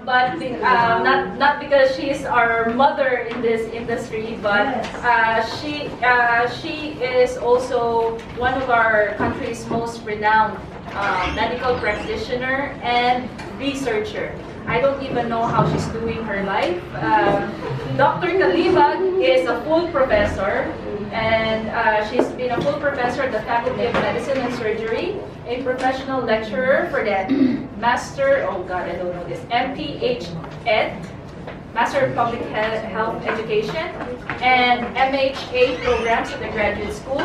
Not because she's our mother in this industry, but she is also one of our country's most renowned medical practitioner and researcher. I don't even know how she's doing her life. Dr. Calimag is a full professor, and she's been a full professor at the Faculty of Medicine and Surgery, a professional lecturer for the MPH-Ed, Master of Public Health Education, and MHA programs at the graduate school.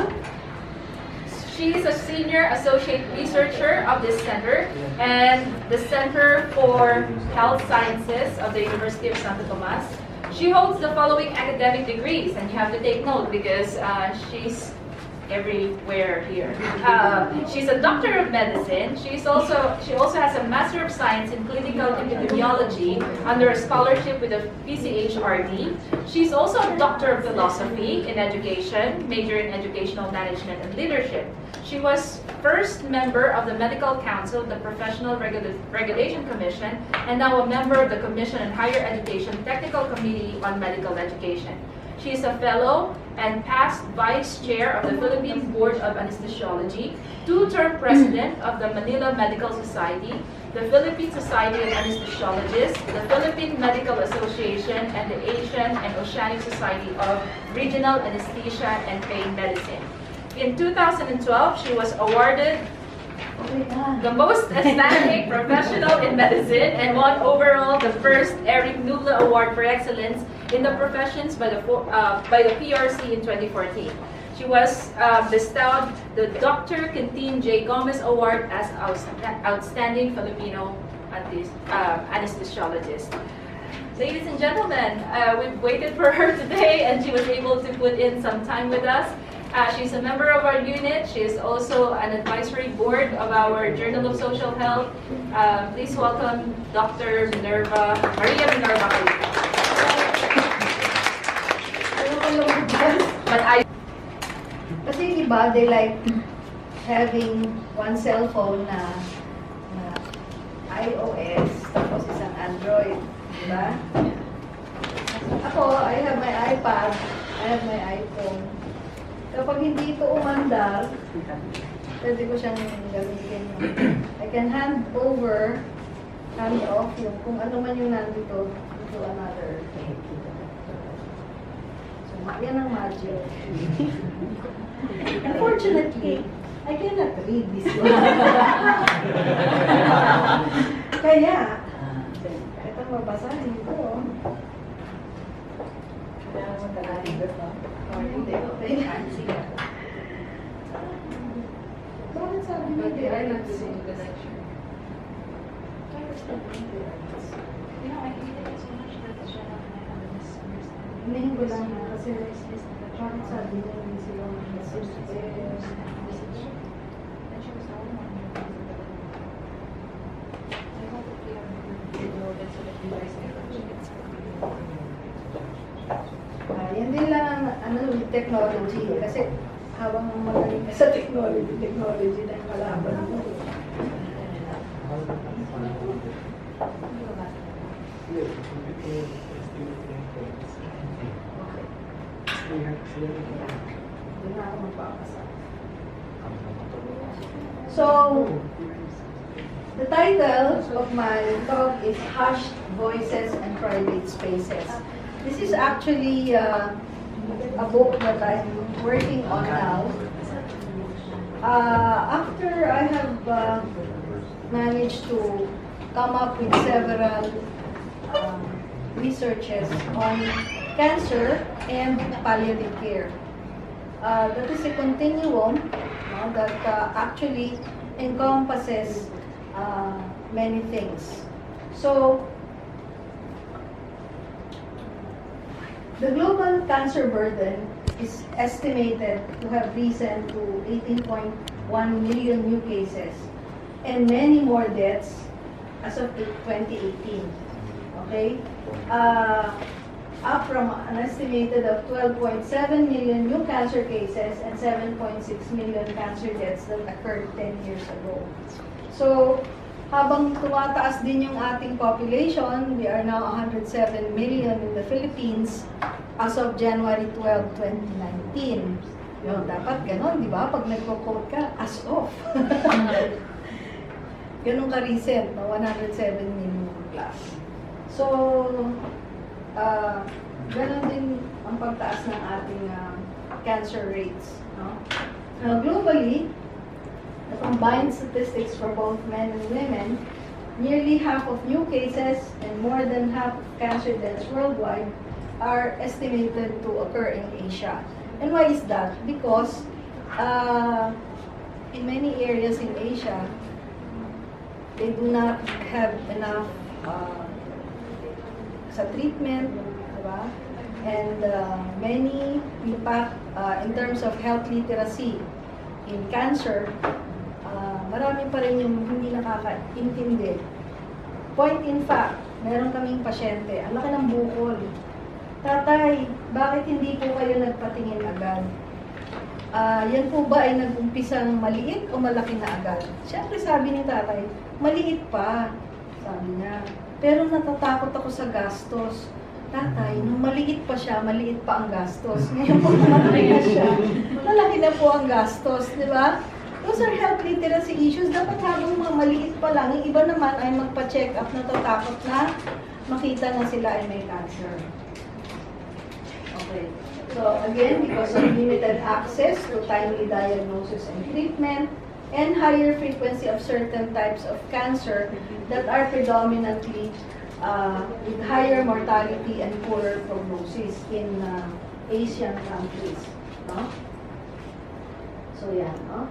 She is a senior associate researcher of this center and the Center for Health Sciences of the University of Santo Tomas. She holds the following academic degrees, and you have to take note because she's everywhere here. She's a doctor of medicine. She also has a Master of Science in Clinical Epidemiology under a scholarship with a PCH-RD. She's also a Doctor of Philosophy in Education, major in Educational Management and Leadership. She was first member of the Medical Council, the Professional Regulation Commission, and now a member of the Commission on Higher Education Technical Committee on Medical Education. She is a fellow and past vice chair of the Philippine Board of Anesthesiology, two-term president of the Manila Medical Society, the Philippine Society of Anesthesiologists, the Philippine Medical Association, and the Asian and Oceanic Society of Regional Anesthesia and Pain Medicine. In 2012, she was awarded the most outstanding professional in medicine and won overall the first Eric Nubla Award for Excellence in the Professions by the PRC in 2014. She was bestowed the Dr. Quintin J. Gomez Award as Outstanding Filipino Anesthesiologist. Ladies and gentlemen, we've waited for her today and she was able to put in some time with us. She's a member of our unit. She is also an advisory board of our Journal of Social Health. Please welcome Dr. Minerva, Maria Minerva. Kasi iba, they like having one cell phone na iOS, tapos isang Android, diba? Ako, I have my iPad, I have my iPhone. Kapag hindi ito umandar, pwede ko siyang gamitin. I can hand off yung kung ano man yung nandito to another. So, yan ang magic. Unfortunately, I cannot read this one. Kaya, ito mabasahin ko. Kaya mo talagang ito. Bakit sabi mo di ay nag-sing the lecture? Hinihin ko lang na kasi bakit sabi mo hindi sila mag-message? Yan din lang ang technology. Kasi habang magaling ka sa technology na yung kalaban mo. Doon na ako magpapasa. So, the title of my talk is Hushed Voices and Private Spaces. This is actually a book that I'm working on now. After I have managed to come up with several researches on cancer and palliative care. That is a continuum that actually encompasses many things. So, the global cancer burden is estimated to have risen to 18.1 million new cases and many more deaths as of 2018. Okay? Up from an estimated of 12.7 million new cancer cases and 7.6 million cancer deaths that occurred 10 years ago. So, habang tumataas din yung ating population, we are now 107 million in the Philippines as of January 12, 2019. Yun, dapat ganon, di ba? Pag nagko-quote ka, as of. Ganun ka-recent, no? 107 million plus. So, ganon din ang pagtaas ng ating cancer rates. No? Now, globally, the combined statistics for both men and women, nearly half of new cases and more than half of cancer deaths worldwide are estimated to occur in Asia. And why is that? Because in many areas in Asia, they do not have enough sa treatment, diba? And many impact in terms of health literacy in cancer, marami pa rin yung hindi nakakaintindi. Point in fact, meron kaming pasyente, ang laki ng bukol. Tatay, bakit hindi po kayo nagpatingin agad? Yan po ba ay nag-umpisang maliit o malaki na agad? Siyempre sabi ni tatay, maliit pa, sabi niya. Pero natatakot ako sa gastos. Tatay, nung maliit pa siya, maliit pa ang gastos. Ngayon po malaki na siya, malaki na po ang gastos, di ba? Those are health literacy issues. Dapat habang mga maliit pa lang, yung iba naman ay magpa-check up, natatakot na makita na sila ay may cancer. Okay. So again, because of limited access to timely diagnosis and treatment, and higher frequency of certain types of cancer that are predominantly with higher mortality and poorer prognosis in Asian countries. No? So yan, no?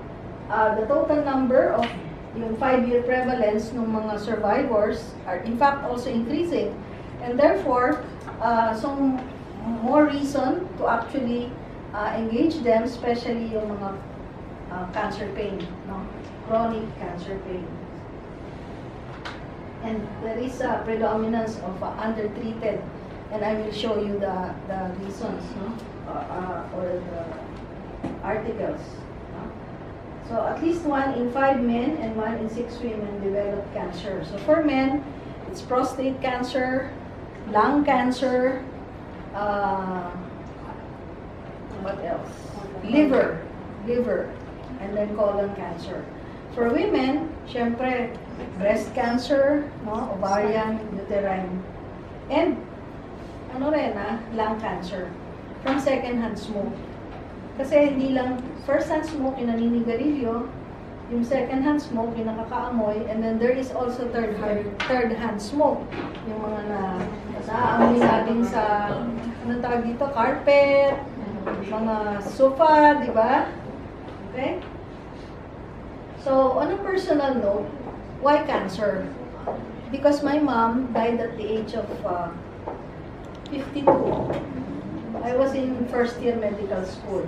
The total number of yung 5-year prevalence ng mga survivors are in fact also increasing, and therefore so more reason to actually engage them, especially yung mga cancer pain, no? Chronic cancer pain. And there is a predominance of undertreated, and I will show you the reasons, no? Or the articles. No? So at least 1 in 5 men and 1 in 6 women develop cancer. So for men, it's prostate cancer, lung cancer, what else? Liver, and then colon cancer. For women, syempre, breast cancer, no, ovarian, uterine, and lung cancer from second-hand smoke. Kasi hindi lang first-hand smoke yung naninigarilyo, yung second-hand smoke yung nakakaamoy, and then there is also third-hand smoke, yung mga naaamoy natin sa anong tawag dito, carpet, mga sofa, di ba? Okay? So, on a personal note, why cancer? Because my mom died at the age of 52. I was in first year medical school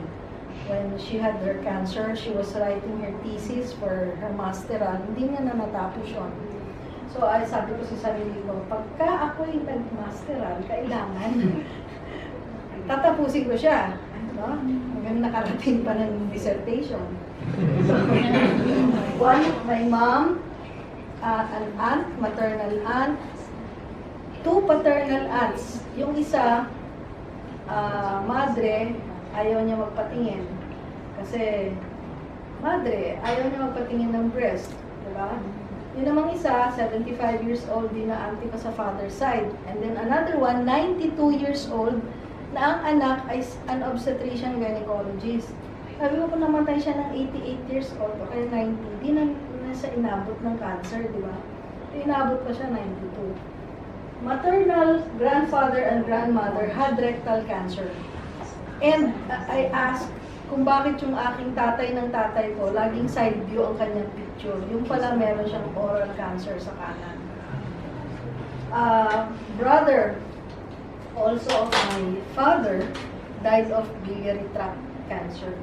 when she had her cancer. She was writing her thesis for her masteral. Hindi niya na natapos yun. So, sabi ko sa sarili ko, pagka ako'y nag-masteral, kailangan tatapusin ko siya. No? Hanggang nakarating pa ng dissertation. So, one, my mom, an aunt, maternal aunt, 2 paternal aunts. Yung isa, madre, ayaw niya magpatingin. Kasi, madre, ayaw niya magpatingin ng breast. Diba? Yun namang isa, 75 years old, din na auntie ko sa father's side. And then another one, 92 years old, na ang anak ay an obstetrician gynecologist. Sabi ko, kung namatay siya ng 88 years old o kaya 90, di na siya inabot ng cancer, di ba? Inabot pa siya 92. Maternal grandfather and grandmother had rectal cancer. And I asked kung bakit yung aking tatay ng tatay ko, laging side view ang kanyang picture. Yung pala meron siyang oral cancer sa kanan. Brother, also of my father, died of biliary tract cancer.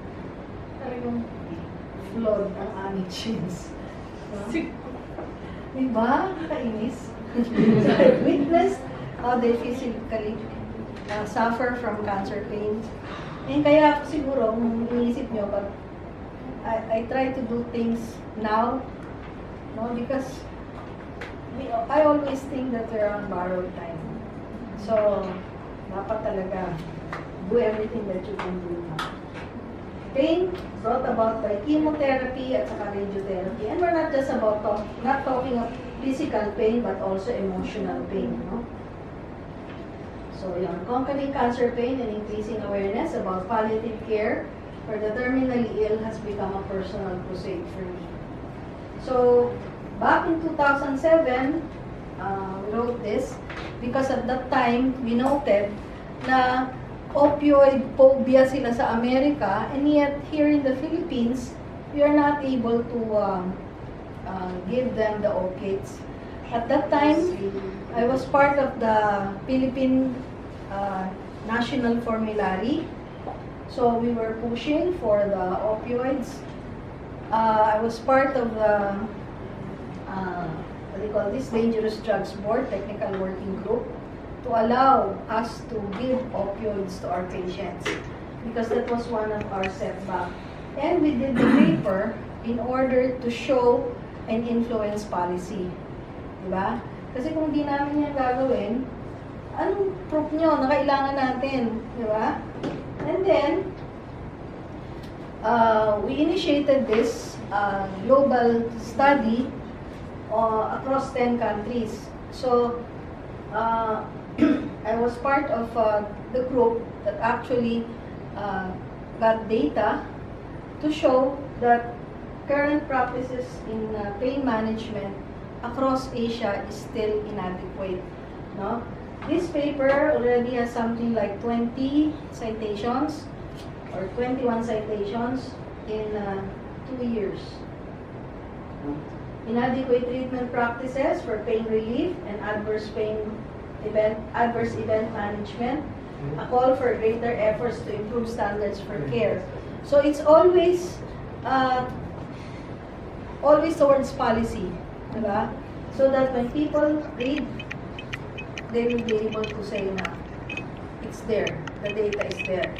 Yung flawed ang aming genes. Diba? Kainis. So I witnessed how they physically suffer from cancer pain. And kaya siguro, kung iniisip nyo, I try to do things now, no? Because I always think that we're on borrowed time. So, dapat talaga do everything that you can do now. Pain brought about by chemotherapy at saka radiotherapy. And we're not just about not talking of physical pain, but also emotional pain, no? So, yun, conquering cancer pain and increasing awareness about palliative care for the terminally ill has become a personal crusade for me. So, back in 2007, we wrote this because at that time, we noted na opioid phobia sila sa Amerika, and yet here in the Philippines, we are not able to give them the opiates. At that time, I was part of the Philippine National Formulary, so we were pushing for the opioids. I was part of the what do you call this, Dangerous Drugs Board, Technical Working Group, to allow us to give opioids to our patients, because that was one of our setbacks. And we did the paper in order to show and influence policy. Diba? Kasi kung di namin yan gagawin, anong proof nyo na kailangan natin? Diba? And then, we initiated this global study across 10 countries. So, I was part of the group that actually got data to show that current practices in pain management across Asia is still inadequate. No? This paper already has something like 20 citations or 21 citations in 2 years. Inadequate treatment practices for pain relief and adverse event management, a call for greater efforts to improve standards for care. So it's always towards policy, diba? So that when people read, they will be able to say na it's there, the data is there.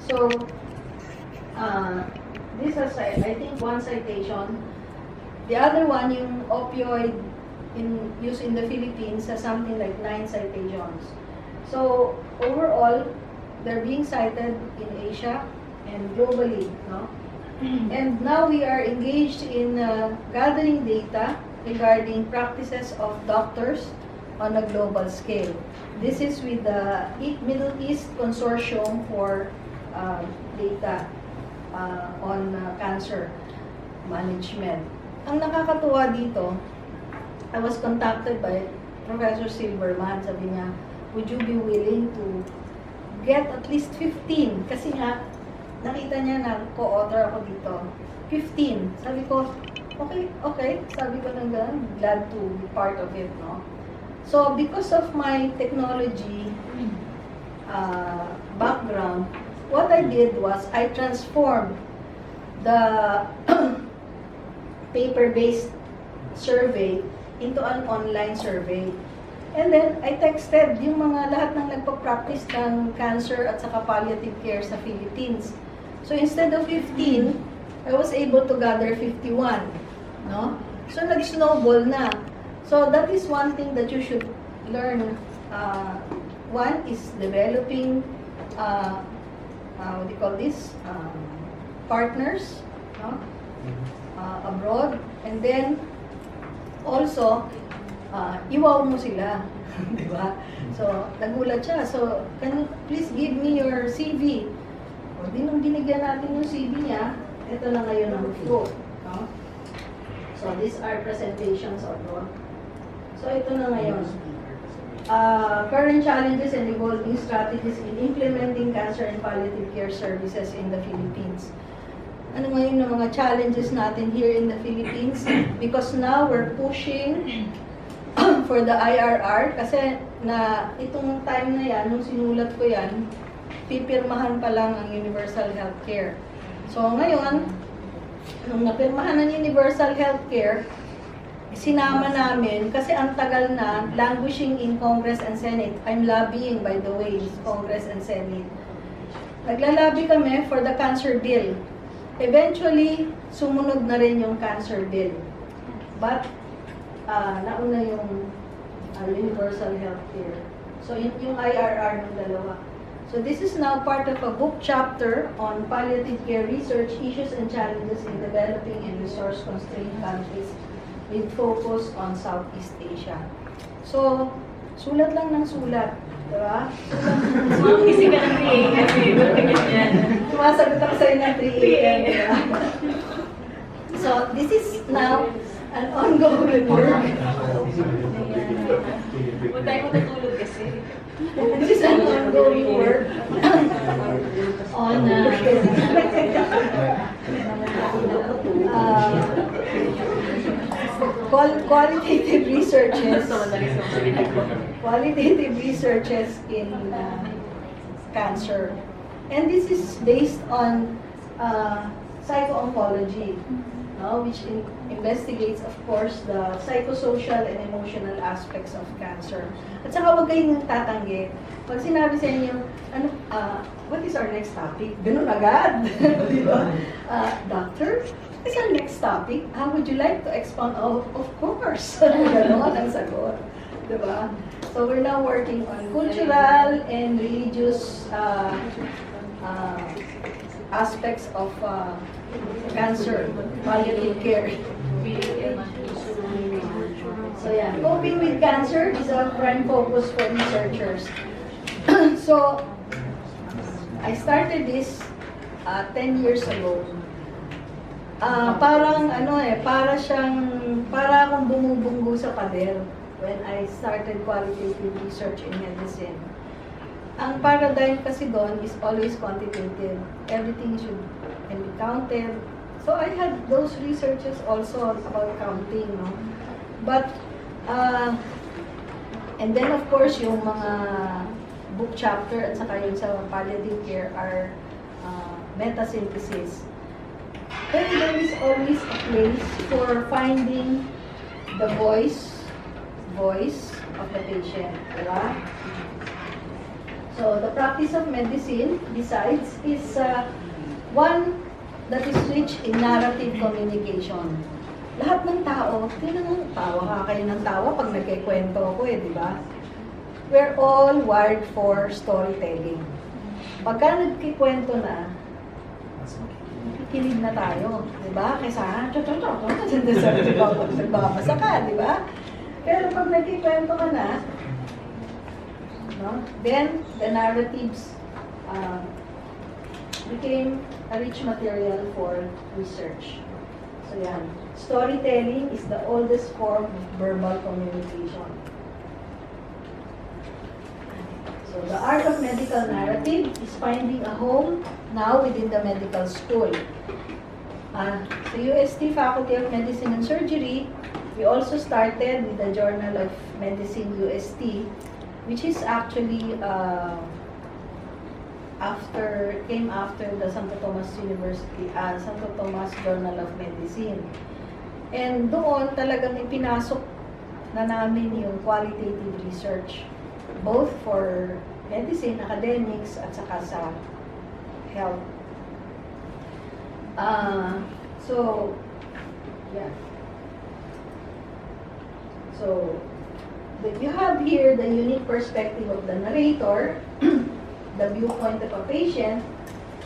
So this is, I think, one citation. The other one, yung opioid use in the Philippines, has something like 9 citations. So overall, they're being cited in Asia and globally, no? And now we are engaged in gathering data regarding practices of doctors on a global scale. This is with the Middle East Consortium for data on cancer management. Ang nakakatuwa dito, I was contacted by Professor Silverman. Sabi niya, would you be willing to get at least 15? Kasi nga, nakita niya na co-author ako dito. 15. Sabi ko, okay. Sabi ko nang ganun, glad to be part of it, no? So, because of my technology background, what I did was, I transformed the paper-based survey into an online survey. And then, I texted yung mga lahat ng nagpa-practice ng cancer at saka palliative care sa Philippines. So, instead of 15, I was able to gather 51. No? So, nag-snowball na. So, that is one thing that you should learn. One is developing, what do you call this? Partners, no? Abroad. And then, also, iwaw mo sila. Di ba? So, nagulat siya. So, can you please give me your CV? O, nung binigyan natin yung CV niya, ito na ngayon ang flow. No? So, these are presentations abroad. So, ito na ngayon. Current challenges and evolving strategies in implementing cancer and palliative care services in the Philippines. Ano ngayon ng mga challenges natin here in the Philippines? Because now we're pushing for the IRR, kasi na itong time na yan, nung sinulat ko yan, pipirmahan pa lang ang universal healthcare. So ngayon, nung napirmahan ng universal healthcare, sinama namin, kasi ang tagal na, languishing in Congress and Senate. I'm lobbying, by the way, Congress and Senate. Naglalabi kami for the cancer bill. Eventually, sumunod na rin yung cancer bill. But, nauna yung universal healthcare. So yun yung IRR ng dalawa. So this is now part of a book chapter on palliative care research issues and challenges in developing and resource-constrained countries with focus on Southeast Asia. So, sulat lang ng sulat. Diba? Magising ka ng 3 a.m. Sumasagot ako sa'yo ng 3 a.m. Diba? So, this is now an ongoing work. Huwag tayo matutulog kasi. This is an ongoing work on qualitative researches in cancer. And this is based on psycho-oncology, which investigates, of course, the psychosocial and emotional aspects of cancer. At saka huwag kayong tatanggi. Pag sinabi sa inyo, ano, what is our next topic? Ganun agad. Di ba? Doctor, what is our next topic? How would you like to expound? Oh, of course. Ganun ang sagot. Di ba? So we're now working on cultural and religious aspects of cancer, palliative care. So yeah, coping with cancer is a prime focus for researchers. So, I started this 10 years ago. Parang para akong bumubunggo sa pader when I started qualitative research in medicine. Ang paradigm kasi doon is always quantitative. Everything should be counted. So I had those researches also about counting, no? But, and then of course, yung mga book chapter at saka yung sa palliative care are meta-synthesis. But there is always a place for finding the voice of the patient, diba? So the practice of medicine, besides, is one that is rich in narrative communication. Lahat ng tao, tawa ka kayo ng tawa pag nagkikwento ako di ba? We're all wired for storytelling. Pagka nagkikwento na, kikinig na tayo, di ba? Kaysa, nagbabasa ka, di ba? Pero pag nagkikwento ka na, no? Then, the narratives became a rich material for research. So yan, storytelling is the oldest form of verbal communication. So the art of medical narrative is finding a home now within the medical school. The UST Faculty of Medicine and Surgery, we also started with the Journal of Medicine UST, which is actually came after the Santo Tomas University, Santo Tomas Journal of Medicine. And doon talagang ipinasok na namin yung qualitative research, both for medicine, academics, at saka sa health. So, yeah. So, you have here the unique perspective of the narrator, the viewpoint of a patient,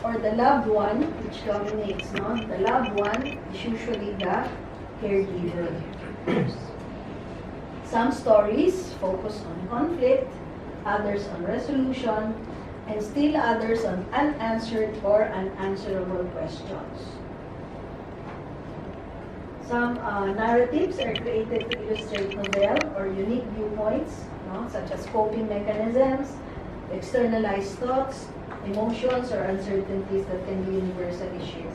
or the loved one, which dominates, no? The loved one is usually the caregiver. Some stories focus on conflict, others on resolution, and still others on unanswered or unanswerable questions. Some narratives are created to illustrate novel or unique viewpoints, no? Such as coping mechanisms, externalized thoughts, emotions, or uncertainties that can be universally shared.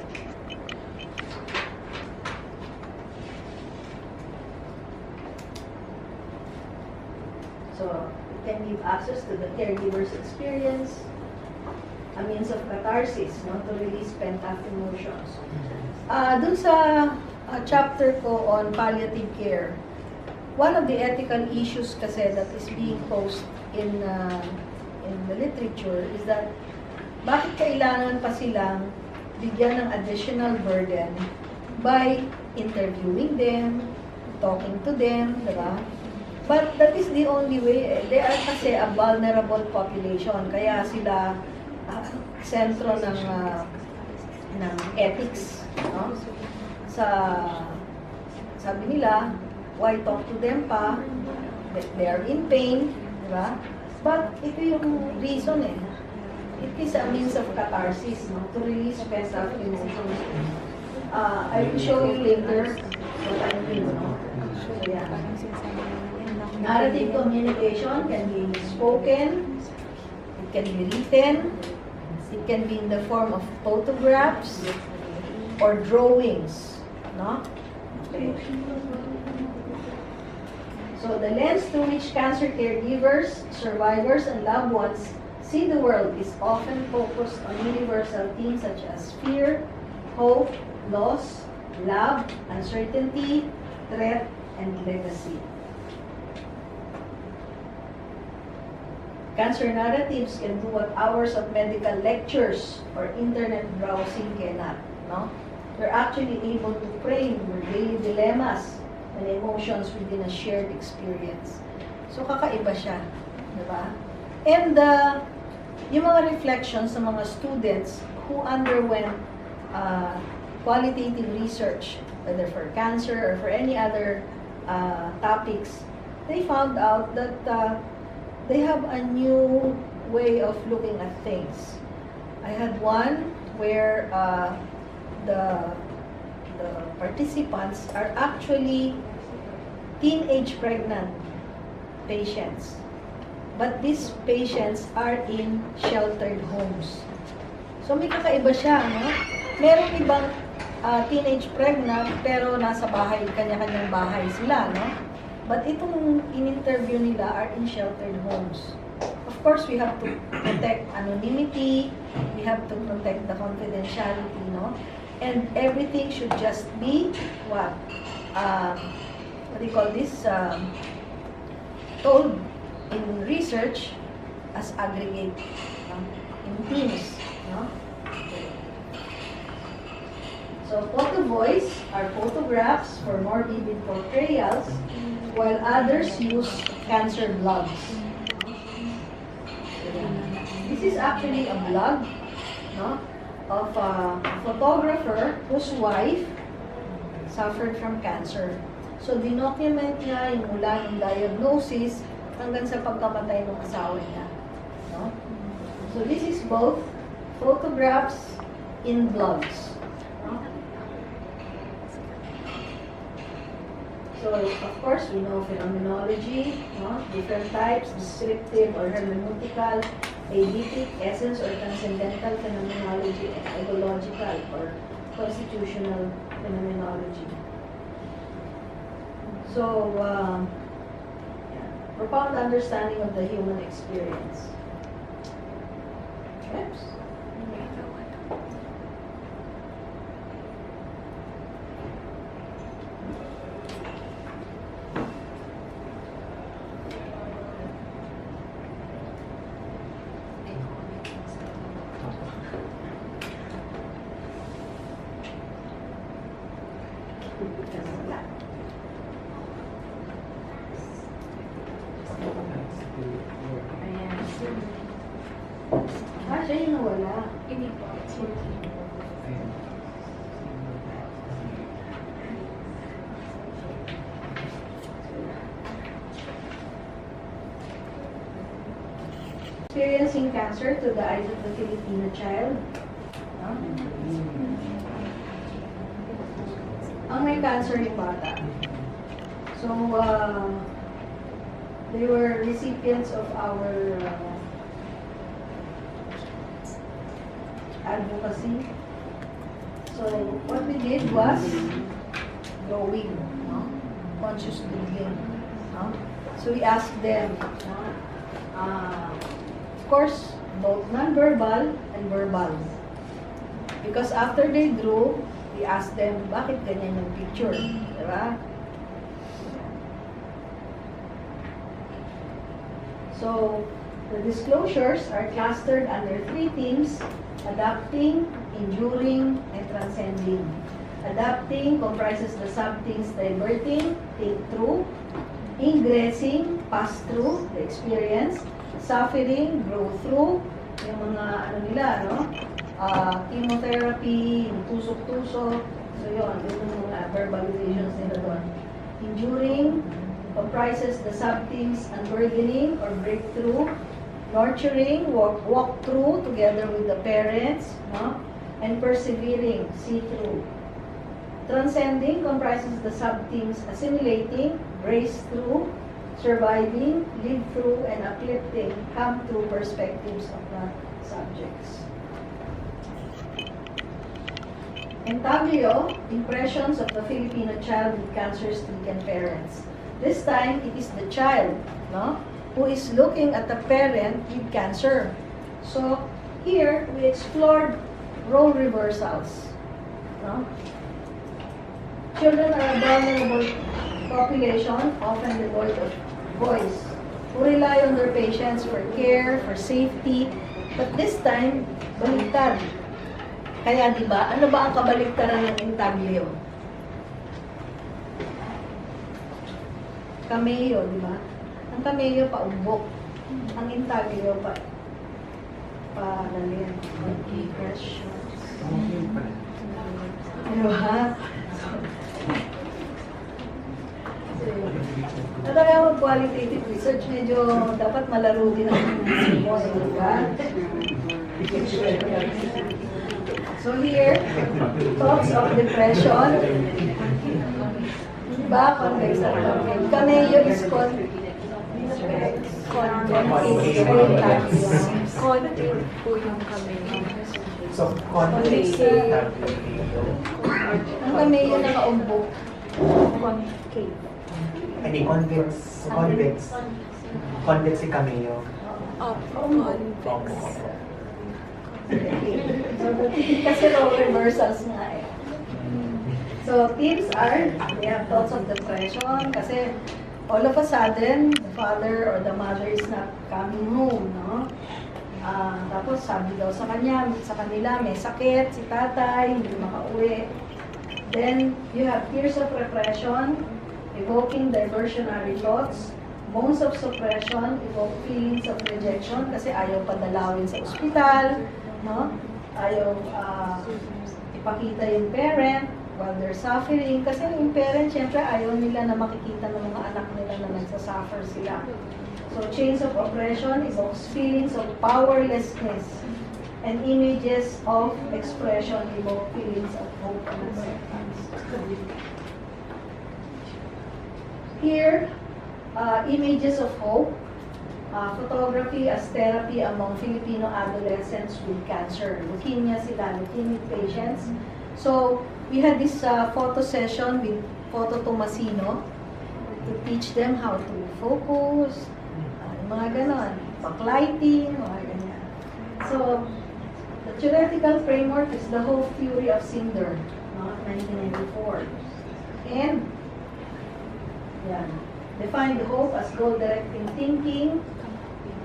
So, it can give access to the caregiver's experience, a means of catharsis, no, to release pent-up emotions. Dun sa chapter ko on palliative care, one of the ethical issues kasi that is being posed in the literature is that bakit kailangan pa silang bigyan ng additional burden by interviewing them, talking to them, diba? But that is the only way. They are kasi a vulnerable population. Kaya sila sentro ng ethics. No? Sabi nila, why talk to them pa? They are in pain. Diba? But ito yung reason eh. It is a means of catharsis, no? To release pent-up emotions. I will show you later what I mean, no? So, yeah. Narrative communication can be spoken, it can be written, it can be in the form of photographs or drawings, no? Okay. So the lens through which cancer caregivers, survivors, and loved ones see the world is often focused on universal themes such as fear, hope, loss, love, uncertainty, threat, and legacy. Cancer narratives can do what hours of medical lectures or internet browsing cannot. No? They're actually able to frame your daily dilemmas and emotions within a shared experience. So, kakaiba siya. Diba? And yung mga reflections ng mga students who underwent qualitative research, whether for cancer or for any other topics, they found out that they have a new way of looking at things. I had one where the participants are actually teenage pregnant patients. But these patients are in sheltered homes. So may kakaiba siya, no? Merong ibang teenage pregnant pero nasa bahay, kanya-kanyang bahay sila, no? But itong in-interview nila are in sheltered homes. Of course, we have to protect anonymity, we have to protect the confidentiality, no? And everything should just be, what do you call this? Told in research as aggregate, no? In teams, no? So, photo voice are photographs for more vivid portrayals, while others use cancer blogs. This is actually a blog, no, of a photographer whose wife suffered from cancer. So, dinocument niya yung mula ng diagnosis hanggang sa pagkamatay ng asawa niya. No? So, this is both photographs in blogs. No? So, of course, we know phenomenology, no? Different types, descriptive or hermeneutical, eidetic, essence or transcendental phenomenology, and ideological or constitutional phenomenology. So, profound understanding of the human experience. Oops. Siya yung nawala. Hindi po. Experiencing cancer to the eyes of the Filipino child. No? Ang may cancer yung bata. So, they were recipients of our advocacy. So, what we did was drawing, no? Conscious doodling. No? So, we asked them, no? Of course, both non-verbal and verbal. Because after they drew, we asked them, bakit ganyan yung picture? Diba? So, the disclosures are clustered under 3 themes: adapting, enduring, and transcending. Adapting comprises the sub-themes diverting, take through, Ingressing, pass through, the experience. Suffering, grow through, yung mga ano nila, no? Chemotherapy, yung tusok-tusok. So yun, yung mga verbalizations nila doon. Enduring comprises the sub-themes unburdening or breakthrough. Nurturing, walk through together with the parents, no? And persevering, see through. Transcending comprises the sub-themes assimilating, brace through, surviving, live through, and uplifting, come through perspectives of the subjects. Intaglio, impressions of the Filipino child with cancer-stricken parents. This time, it is the child, no, who is looking at the parent with cancer. So, here, we explored role reversals. No? Children are a vulnerable population, often devoid of voice, who rely on their patients for care, for safety, but this time, baliktad. Kaya di ba, ano ba ang kabaliktaran ng intaglio? Cameo, di ba? Ang cameo paumbok. Ang intaglio lalim. Depression. Ano ba? Talaga mag-qualitative research, medyo dapat malaro din ang isip mo, di ba? So here, thoughts of depression. Diba? Convex at convex. Cameo is convex po yung cameo. So, convex. Ang cameo nakaumbok. Concave. Hindi, convex. Convex si cameo. Convex. So, kasi role reversals nga eh. So, tips are, they have thoughts of depression kasi all of a sudden, the father or the mother is not coming home, no? Tapos sabi daw sa kanila, may sakit, si tatay, hindi makauwi. Then, you have tears of repression, evoking diversionary thoughts. Moans of suppression, evoke feelings of rejection kasi ayaw padalawin sa ospital, no? Ayaw ipakita yung parent while they're suffering. Kasi yung parent, syempre, ayaw nila na makikita ng mga anak nila na nagsasuffer sila. So, chains of oppression evokes feelings of powerlessness. And images of expression evoke feelings of hope and acceptance. Here, images of hope. Photography as therapy among Filipino adolescents with cancer. Leukemia sila, leukemic patients. So, we had this photo session with Photo Tomasino to teach them how to focus, mga ganon, backlighting, mga ganyan. So, the theoretical framework is the Hope Theory of Singer, 1994. And, yan, define the hope as goal-directing thinking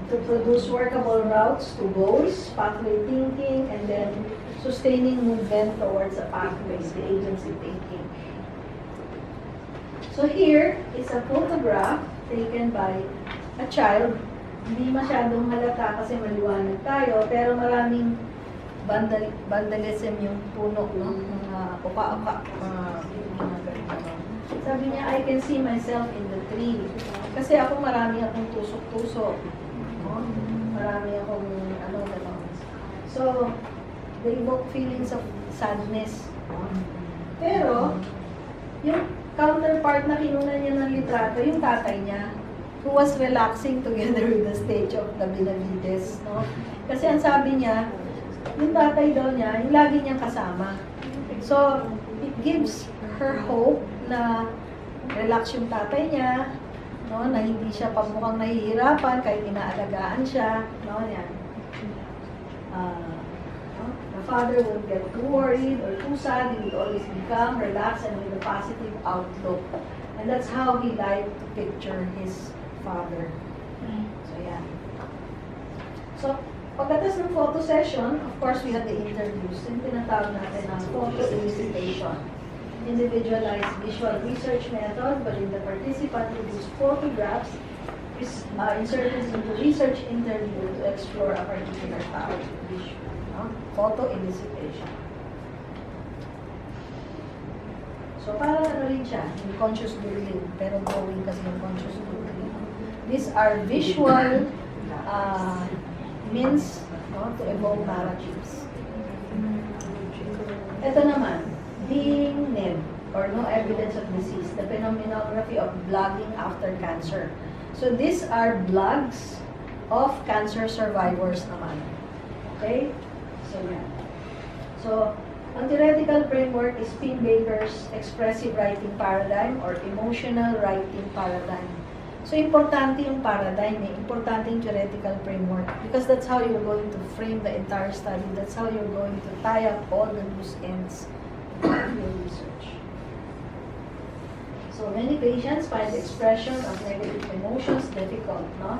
to produce workable routes to goals, pathway thinking, and then sustaining movement towards a pathway, the agency thinking. So here is a photograph taken by a child. Hindi masyadong halata kasi maliwanag tayo, pero maraming vandalism yung puno, no? Mga uka-uka, mga ganito. Sabi niya, I can see myself in the tree. Kasi ako marami akong tusok-tusok. No? Marami akong gano'n. So, they evoke feelings of sadness. Pero, yung counterpart na kinuna niya ng litrato, yung tatay niya, who was relaxing together with the stage of the Benavides. No? Kasi ang sabi niya, yung tatay daw niya, yung lagi niyang kasama. So, it gives her hope na relax yung tatay niya, no, na hindi siya mukhang nahihirapan kahit inaalagaan siya, no, yan. No, the father won't get too worried or too sad, he would always become relaxed and with a positive outlook. And that's how he liked to picture his father. So, yan. So, pagdatas ng photo session, of course, we had the interviews. Yung tinatawag natin ng photo elicitation. individualized visual research method wherein the participant will use photographs inserted into research interview to explore a particular topic. Photo elicitation. So, para ano rin siya, yung conscious doodling, pero drawing kasi yung conscious doodling. These are visual means to evoke narratives. Ito naman, being NED, or no evidence of disease, the phenomenography of blogging after cancer. So, these are blogs of cancer survivors naman. Okay? So, yan. So, ang theoretical framework is Pim Baker's expressive writing paradigm or emotional writing paradigm. So, importante yung paradigm, importante yung theoretical framework because that's how you're going to frame the entire study. That's how you're going to tie up all the loose ends of your research. So, many patients find the expression of negative emotions difficult, no?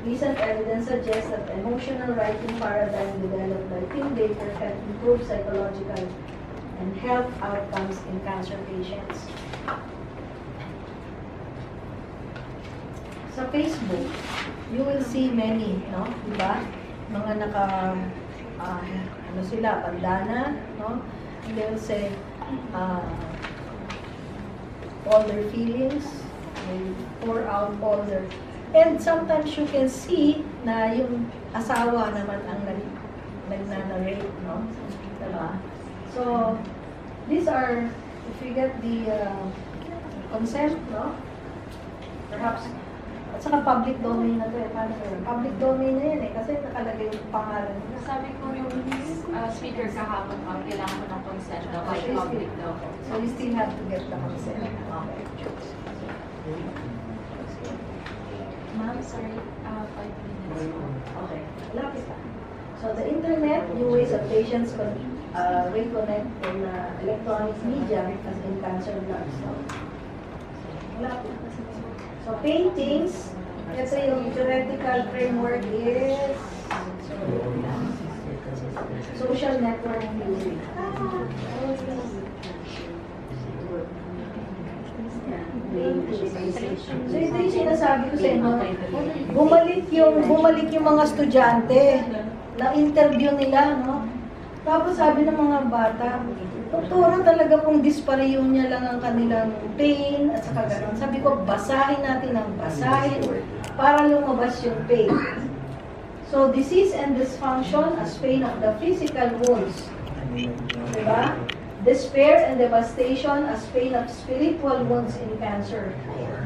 Recent evidence suggests that the emotional writing paradigm developed by Pim Baker can improve psychological and health outcomes in cancer patients. Sa Facebook, you will see many, no? Diba? Mga ano sila, bandana, no? And they will say, all their feelings, they pour out all their. And sometimes you can see na yung asawa naman ang nagnanarrate, no? Diba? So, these are, if you get the consent, no? Perhaps, at saka public domain na to eh. Paano yun? Public domain na yan eh, kasi nakalagay yung pangalan nila. Sabi ko yung speaker kahapon, kailangan ko ng consent daw, by public daw. So, you still have to get the consent. Okay. Ma'am, sorry, 5 minutes. Okay, lapit ka. So the internet, new ways of patients reconnect in electronic media as in cancer blogs. So, lapit. So paintings, ito yung theoretical framework is social network theory. So ito yung sinasabi ko sa inyo, bumalik yung mga estudyante na interview nila, no? Tapos sabi ng mga bata, doktora talaga pong dispareunia lang ang kanilang pain at saka gano'n. Sabi ko, basahin natin ang basahin para lumabas yung pain. So disease and dysfunction as pain of the physical wounds. Diba? Despair and devastation as pain of spiritual wounds in cancer.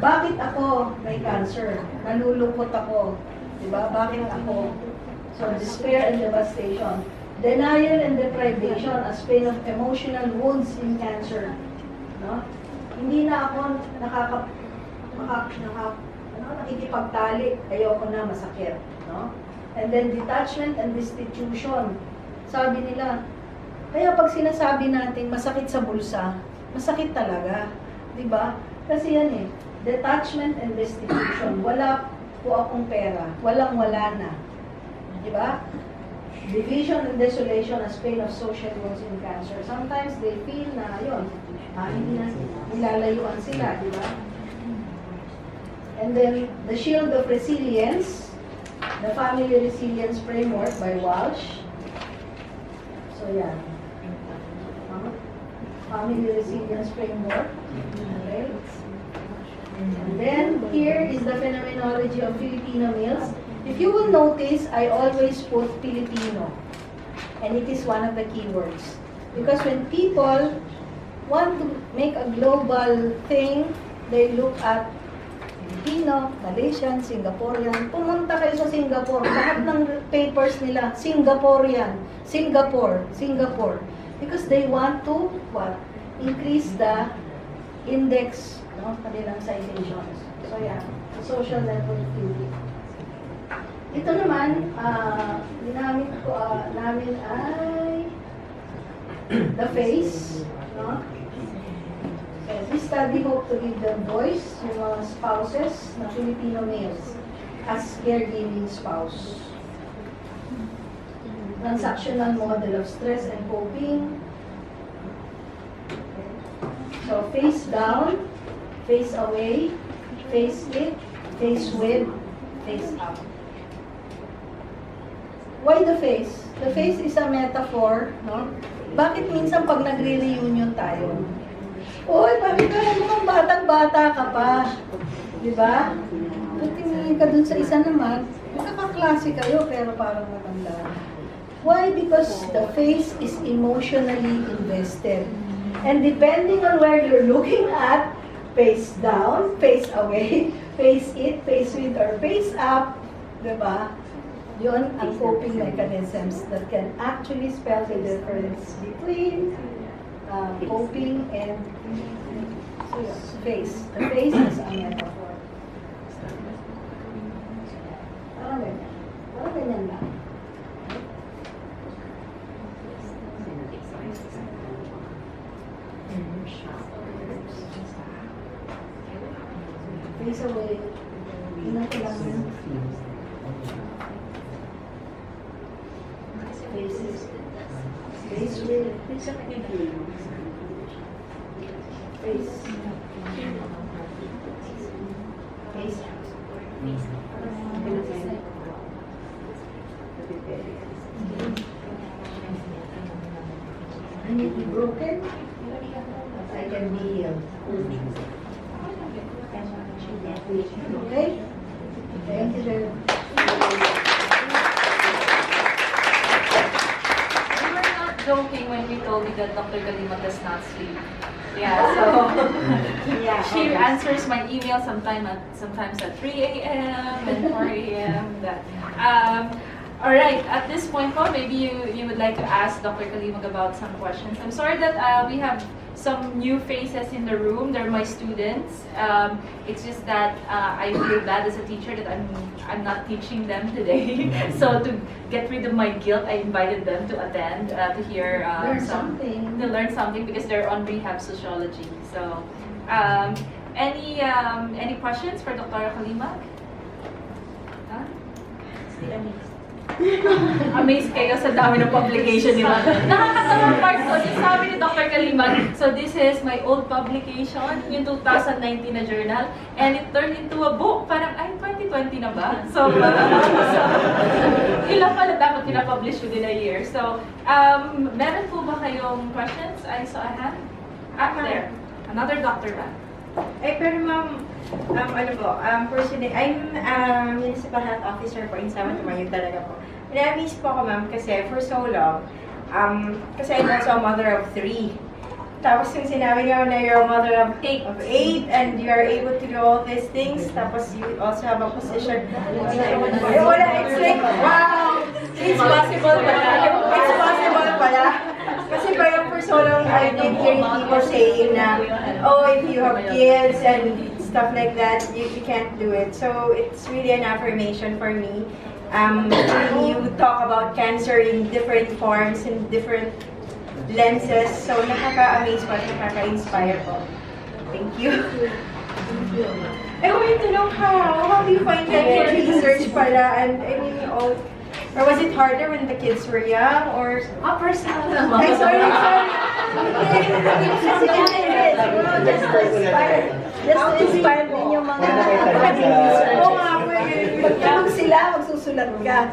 Bakit ako may cancer? Nalulungkot ako. Diba? Bakit ako? So, despair and devastation. Denial and deprivation as pain of emotional wounds in cancer. No? Hindi na ako nakikipagtali. Ayoko na, masakit. No? And then, detachment and destitution. Sabi nila, kaya pag sinasabi natin masakit sa bulsa, masakit talaga. Diba? Kasi yan eh, detachment and destitution. Wala po akong pera. Walang-wala na. Diba? Division and desolation as pain of social wounds in cancer. Sometimes they feel na yun, hindi na nilalayuan sila. Diba? And then, the shield of resilience, the family resilience framework by Walsh. So yan. Family resilience framework. Okay. And then here is the phenomenology of Filipino meals. If you will notice, I always put Filipino. And it is one of the keywords. Because when people want to make a global thing, they look at Filipino, Malaysian, Singaporean. Pumunta kayo sa Singapore. Lahat ng papers nila, Singaporean. Singapore. Because they want to, what? Increase the index, no? Kanilang citations. So, yeah. Social network theory. Ito naman, ginamit ko namin ay the face, no? So, this study hope to give them voice, yung mga spouses na Filipino males as caregiving spouse. Transactional model of stress and coping. So face down, face away, face it, face with, face up. Why the face? The face is a metaphor, no? Bakit minsan pag nagre-reunion tayo? Uy, bakit ka naman batang-bata ka pa? Di ba? Kung tingin ka dun sa isa naman, magkakaklase kayo pero parang matanda. Why? Because the face is emotionally invested. And depending on where you're looking at, face down, face away, face it, face with, or face up, di ba? Yun ang coping mechanisms that can actually spell the difference between coping and face. The face is a metaphor. Parang ganyan. Parang ganyan lang. Face away. Ilan ko lang yun? Faces. Face with. Face. Face. I may be broken, but I can be healed. Okay? Thank you very much. We were not joking when we told you that Dr. Calimag does not sleep. Yeah, so she answers my email sometimes at 3 a.m. and 4 a.m. All right, at this point po, maybe you would like to ask Dr. Calimag about some questions. I'm sorry that we have some new faces in the room. They're my students. It's just that I feel bad as a teacher that I'm not teaching them today. So to get rid of my guilt, I invited them to attend to hear to learn something because they're on rehab sociology. So any questions for Dr. Calimag? Huh? Amazed kayo sa dami ng publication nila. Nakakatawang part ko, yung sabi ni Dr. Calimag, so this is my old publication, yung 2019 na journal, and it turned into a book. Parang, ay, 2020 na ba? So ilang pala dapat pinapublish within a year. So, meron po ba kayong questions? I saw a hand. There. Another doctor ba? Eh, pero ma'am, ano po, personally, I'm Municipal Health Officer po in San Juan, yun talaga po. Na-miss po ako ma'am kasi for so long, kasi I'm also a mother of 3. Tapos yung sinabi niyo na you're a mother of 8 and you are able to do all these things, tapos you also have a position. Wala, it's like, wow! It's possible pala. It's possible pala. Kasi parang for so long, I've been hearing people saying na, oh, if you have kids and stuff like that, you can't do it. So it's really an affirmation for me. You talk about cancer in different forms, in different lenses. So nakaka-amaze po, nakaka-inspire po. Thank you. I wanted to know how do you find that research pala? And I mean, or was it harder when the kids were young? Or Personal naman. I'm sorry. Just to inspire din yung mga researchers. Oo nga po eh. Pagtulog sila, magsusulat ka.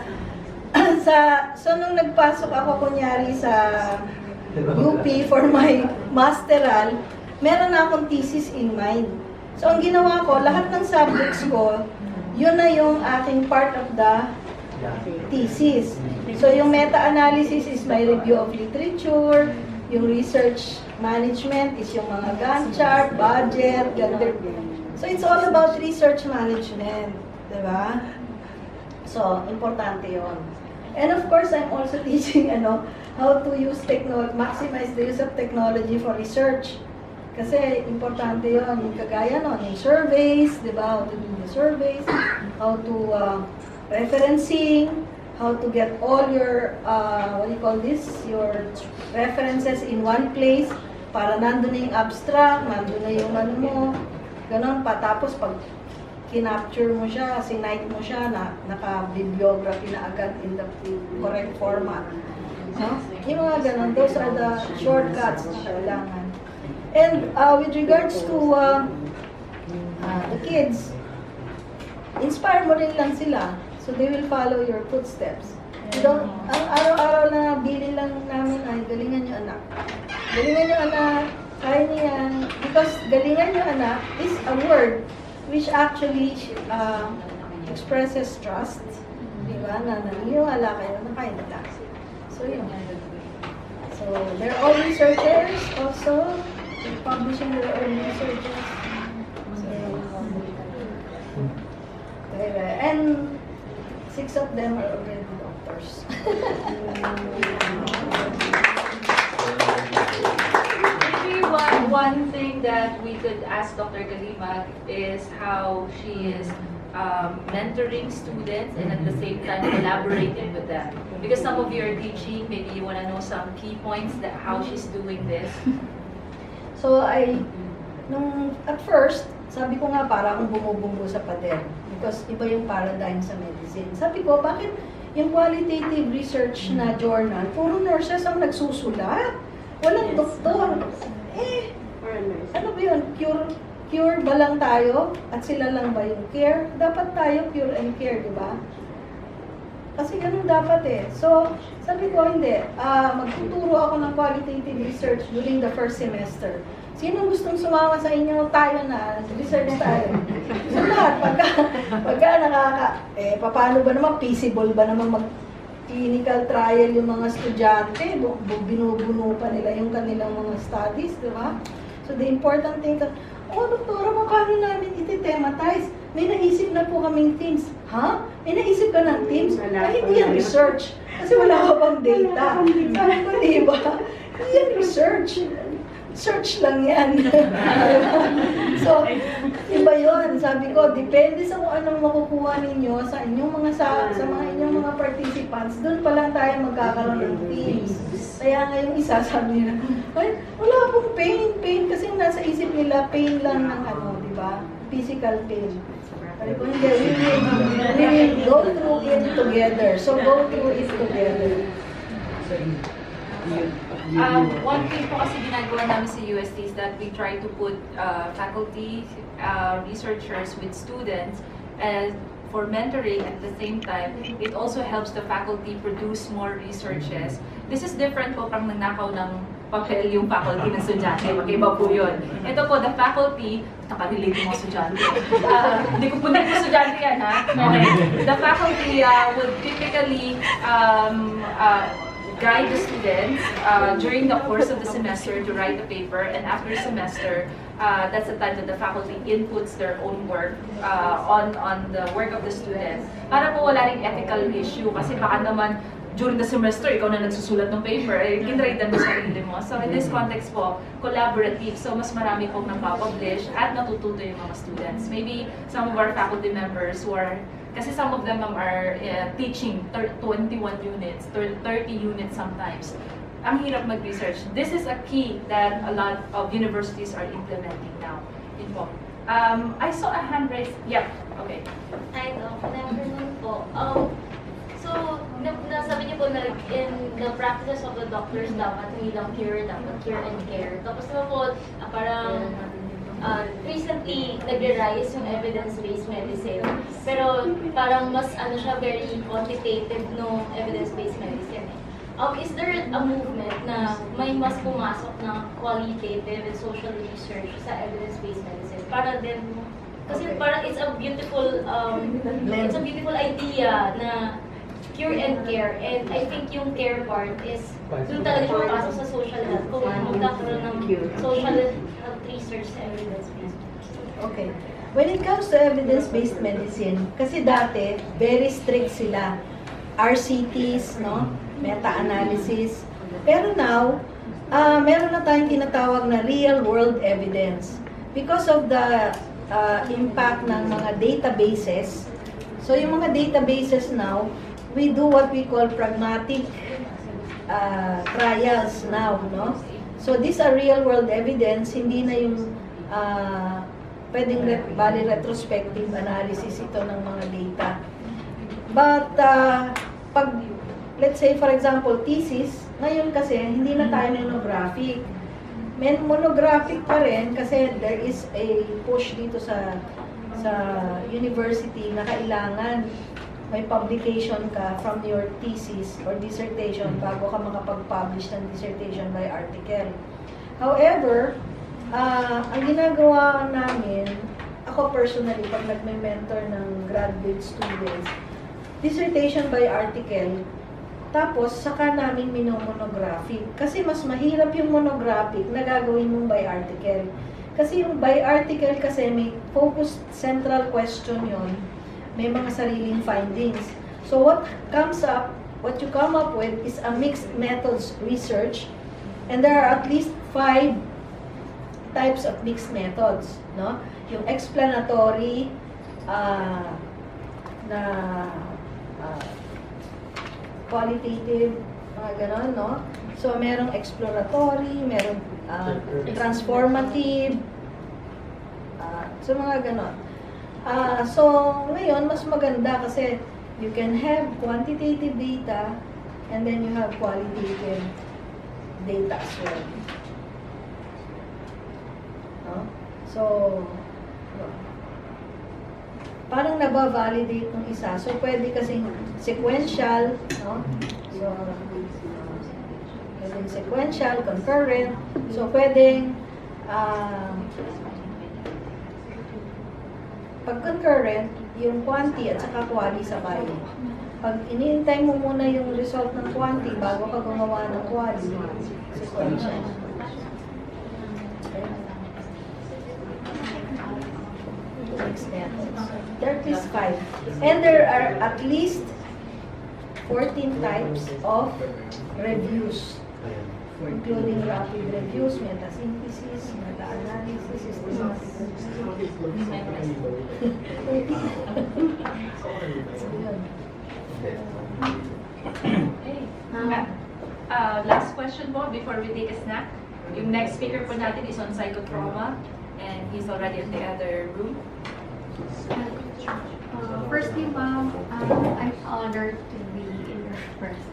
So, nung nagpasok ako kunyari sa UP for my masteral, meron na akong thesis in mind. So, ang ginawa ko, lahat ng subjects ko, yun na yung aking part of the thesis. So, yung meta-analysis is my review of literature, yung research management is yung mga Gantt chart, budget, ganun. So, it's all about research management, diba? So, importante yon. And of course, I'm also teaching how to use maximize the use of technology for research. Kasi importante yon, yung kagaya nun, yung surveys, diba? How to do the surveys, how to referencing, how to get all your, your references in one place, para nandun na yung abstract, nandun na yung ano mo, ganun pa. Tapos pag kinapture mo siya, sinite mo siya, naka-bibliography na agad in the correct format. No? Yung mga ganun, those are the shortcuts na kailangan. And with regards to the kids, inspire mo rin lang sila. So they will follow your footsteps. You don't, ang araw-araw na bilin lang namin ay galingan nyo anak. Galingan nyo anak, kaya niyan. Because galingan nyo anak is a word which actually expresses trust. Diba? Na naniniwala kayo na kaya nila. So yun. So they're all researchers also. They're publishing their own researches. So, and 6 of them are already doctors. Maybe one thing that we could ask Dr. Calimag is how she is mentoring students and at the same time collaborating with them. Because some of you are teaching, maybe you want to know some key points that how she's doing this. So at first, sabi ko nga para akong bumubunggo sa pader. Because iba yung paradigm sa medicine. Sabi ko, bakit yung qualitative research na journal, puro nurses ang nagsusulat? Walang doktor. Ano ba yun? Cure ba lang tayo? At sila lang ba yung care? Dapat tayo cure and care, di ba? Kasi ganun dapat eh. So, sabi ko, hindi. Magtuturo ako ng qualitative research during the first semester. Sino gustong sumama sa inyo? Tayo na. Research tayo. So, lahat. Pagka paano ba naman? Feasible ba naman mag-clinical trial yung mga estudyante? Binubuno pa nila yung kanilang mga studies, di ba? So, the important thing is, doktora, paano namin iti-thematize? May naisip na po kaming themes. Ha? May naisip ka ng themes? Ay, hindi yan research. Kasi wala ka bang data. Sabi ko, di ba? Hindi yan research. Search lang yan. So, iba yun. Sabi ko, depende sa kung anong makukuha ninyo sa inyong sa mga inyong mga participants, doon pa lang tayo magkakaroon ng themes. Kaya nga yung isa sabi nila, ay, wala pong pain kasi nasa isip nila, pain lang ng di ba? Physical pain. Sabi ko, hindi, we will go through it together. So, go through it together. One thing po kasi ginagawa namin sa UST is that we try to put faculty, researchers with students and for mentoring at the same time, it also helps the faculty produce more researches. This is different po pang nanakaw ng papel yung faculty ng estudyante. Mag-iba po yun. Ito po, the faculty, nakarelate yung mga estudyante. Hindi ko po na yung estudyante yan, ha? Okay. The faculty would typically guide the students during the course of the semester to write the paper, and after semester, that's the time that the faculty inputs their own work on the work of the students. Para po wala ring ethical issue kasi baka naman during the semester, ikaw na nagsusulat ng paper, kinraitan mo sa sarili mo. So in this context po, collaborative. So mas marami pong nagpapublish at natututo yung mga students. Maybe some of our faculty members who are kasi some of them are teaching 21 units, 30 units sometimes. Ang hirap mag-research. This is a key that a lot of universities are implementing now. I saw a hand raised. Yeah, okay. Hi, Doc. Good afternoon po. So, nasabi niyo po na in the practices of the doctors, dapat hindi lang cure, dapat cure and care. Tapos naman po, parang recently, nag-rise yung evidence-based medicine. Pero parang mas siya, very quantitative no evidence-based medicine. Is there a movement na may mas pumasok na qualitative and social research sa evidence-based medicine? Para din, kasi parang it's a beautiful idea na cure and care. And I think yung care part is doon talaga siya makasok sa social health. Kung magkakaroon ng social health research sa evidence-based. Okay. When it comes to evidence-based medicine, kasi dati, very strict sila. RCTs, no? Meta-analysis. Pero now, meron na tayong tinatawag na real-world evidence. Because of the impact ng mga databases, so yung mga databases now, we do what we call pragmatic trials now, no? So these are real-world evidence, hindi na yung pwedeng bali retrospective analysis ito ng mga data. But pag, let's say for example, thesis, ngayon kasi hindi na tayo monographic. monographic pa rin kasi there is a push dito sa university na kailangan may publication ka from your thesis or dissertation bago ka makapag-publish ng dissertation by article. However, ang ginagawa namin, ako personally, pag nagme-mentor ng graduate students, dissertation by article, tapos saka namin minomonographic. Kasi mas mahirap yung monographic na gagawin mong by article. Kasi yung by article kasi may focused central question yon, may mga sariling findings. So what you come up with is a mixed methods research, and there are at least 5 types of mixed methods, no? Yung explanatory na qualitative, mga ganon, no? So merong exploratory, merong transformative, so mga ganon. So ngayon mas maganda kasi you can have quantitative data and then you have qualitative data as well. No? So parang naba-validate ng isa. So pwede kasing sequential, no? So pwedeng sequential, concurrent. So pwedeng pag concurrent, yung quanti at saka quali sabay. Pag iniintay mo muna yung result ng quanti bago ka gumawa ng quali, sequential. Mixed methods. There are at least 5. And there are at least 14 types of reviews, including rapid reviews, meta-synthesis, meta-analysis, systematic Last question po before we take a snack. Yung next speaker po natin is on psychotrauma, and he's already in the other room. Firstly, ma'am, I'm honored to be in your presence.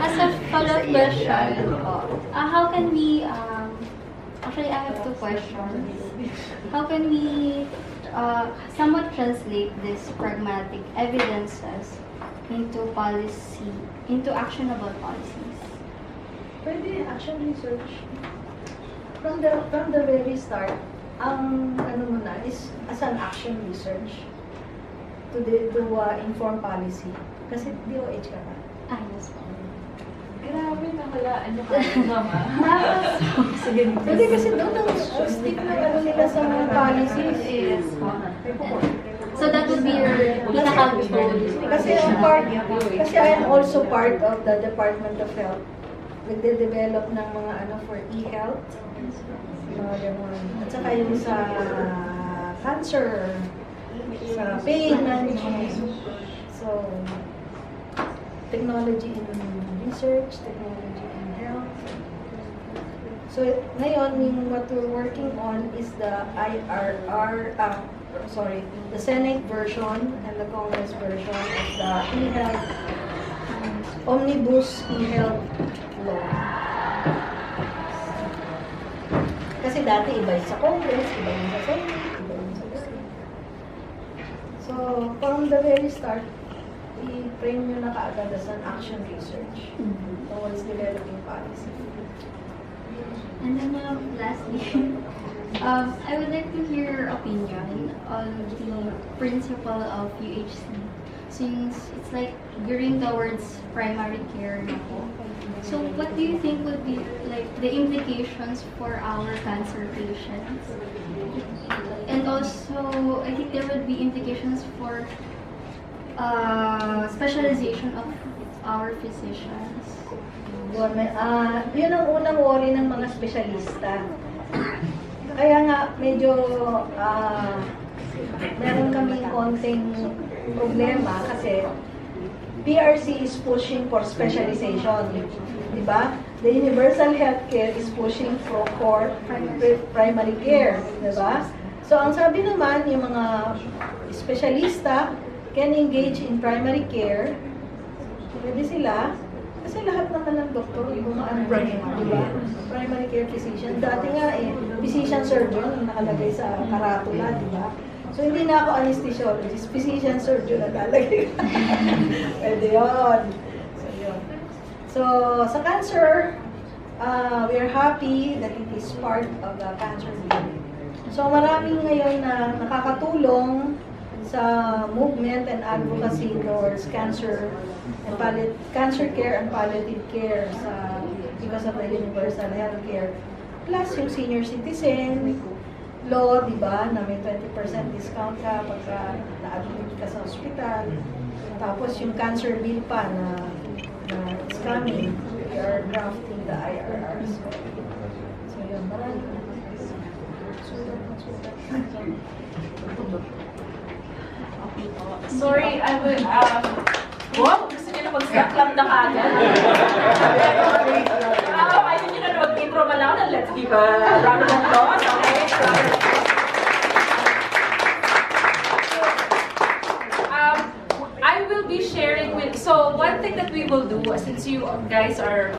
As a follow-up question, how can we, actually I have 2 questions. How can we somewhat translate these pragmatic evidences into policy, into actionable policies? Pwede action research. From the very start, ang ano mo na is as an action research to inform policy. Kasi DOH ka ba? Yes po. Grabe, nakalaan niyo ka, mama. Sige. Pwede kasi doon ang stick na ano nila sa mga policies. Yes po. So that would be your pinaka-goal. Kasi I am also part of the Department of Health. Nagde-develop ng mga ano for e-health. Mga ganun. At saka yung sa cancer, sa pain management. So, technology in research, technology in health. So, ngayon, what we're working on is the the Senate version and the Congress version of the e-health, omnibus e-health law. Kasi dati iba yung sa Congress, iba yung sa Senate, iba yung sa Senate. So, from the very start, i-frame nyo na kaagad as an action research towards developing policy. And then lastly, I would like to hear your opinion on the principle of UHC. Since it's like gearing towards primary care na po. So what do you think would be like the implications for our cancer patients? And also, I think there would be implications for specialization of our physicians. Yun ang unang worry ng mga espesyalista. Kaya nga, medyo meron kaming konting problema kasi PRC is pushing for specialization. Diba? The universal healthcare is pushing for primary care. Diba? So, ang sabi naman, yung mga espesyalista can engage in primary care Pwede sila. Kasi lahat naman ng doktor, gumaan primary, di ba? Primary care physician. Dati nga physician surgeon ang nakalagay sa karatula, di ba? So, hindi na ako anesthesiologist, physician surgeon ang lalagay. Pwede yun. So, yun. So, sa cancer, we are happy that it is part of the cancer bill. So, maraming ngayon na nakakatulong sa movement and advocacy towards cancer care and palliative care because of the universal health care. Plus yung senior citizen law, di ba, na may 20% discount ka pagka na-admit ka sa hospital. Tapos yung cancer bill pa na it's coming. We are drafting the IRRs. So yun, maraming Sorry, I will, wow, gusto niyo na mag-stop lang na kagad. Ayaw niyo na mag-intro man lang, let's give a round of applause, okay? I will be sharing with, so one thing that we will do, since you guys are